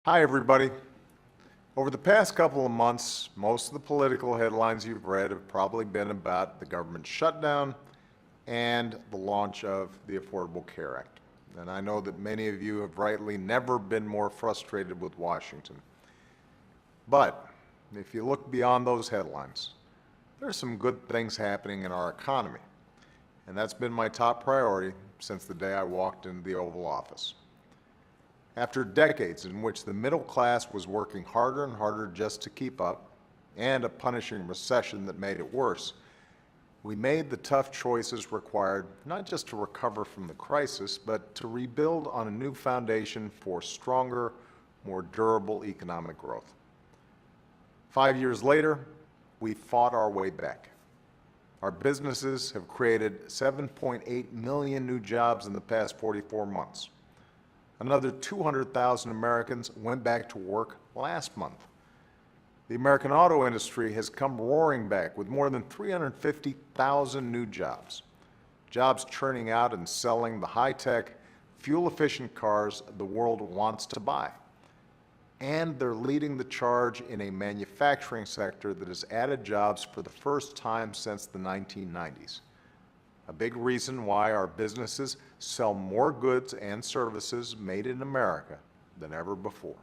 Hi, everybody. Over the past couple of months, most of the political headlines you've read have probably been about the government shutdown and the launch of the Affordable Care Act. And I know that many of you have rightly never been more frustrated with Washington. But if you look beyond those headlines, there are some good things happening in our economy. And that's been my top priority since the day I walked into the Oval Office. After decades in which the middle class was working harder and harder just to keep up, and a punishing recession that made it worse, we made the tough choices required not just to recover from the crisis, but to rebuild on a new foundation for stronger, more durable economic growth. 5 years later, we fought our way back. Our businesses have created 7.8 million new jobs in the past 44 months. Another 200,000 Americans went back to work last month. The American auto industry has come roaring back with more than 350,000 new jobs. Jobs churning out and selling the high-tech, fuel-efficient cars the world wants to buy. And they're leading the charge in a manufacturing sector that has added jobs for the first time since the 1990s. A big reason why our businesses sell more goods and services made in America than ever before.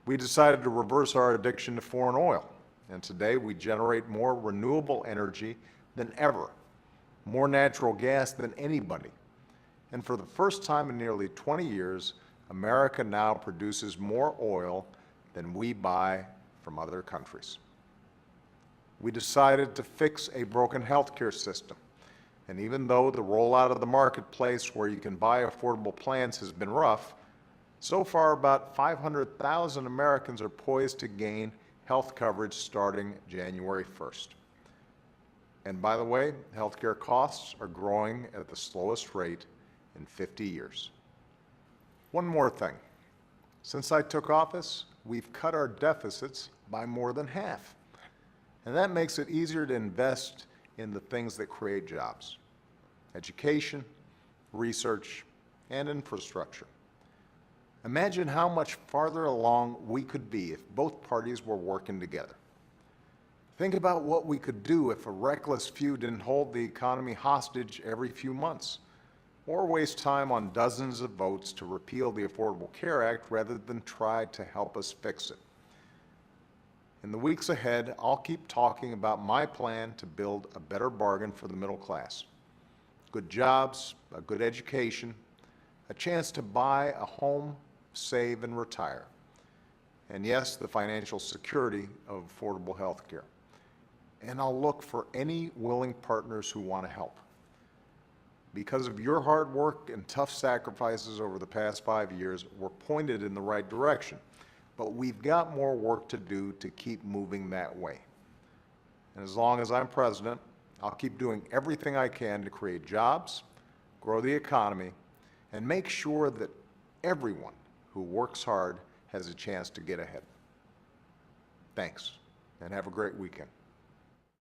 We decided to reverse our addiction to foreign oil, and today we generate more renewable energy than ever, more natural gas than anybody. And for the first time in nearly 20 years, America now produces more oil than we buy from other countries. We decided to fix a broken healthcare system. And even though the rollout of the marketplace where you can buy affordable plans has been rough, so far about 500,000 Americans are poised to gain health coverage starting January 1st. And by the way, healthcare costs are growing at the slowest rate in 50 years. One more thing. Since I took office, we've cut our deficits by more than half. And that makes it easier to invest in the things that create jobs: education, research, and infrastructure. Imagine how much farther along we could be if both parties were working together. Think about what we could do if a reckless few didn't hold the economy hostage every few months, or waste time on dozens of votes to repeal the Affordable Care Act rather than try to help us fix it. In the weeks ahead, I'll keep talking about my plan to build a better bargain for the middle class. Good jobs, a good education, a chance to buy a home, save, and retire. And yes, the financial security of affordable health care. And I'll look for any willing partners who want to help. Because of your hard work and tough sacrifices over the past 5 years, we're pointed in the right direction. But we've got more work to do to keep moving that way. And as long as I'm president, I'll keep doing everything I can to create jobs, grow the economy, and make sure that everyone who works hard has a chance to get ahead. Thanks, and have a great weekend.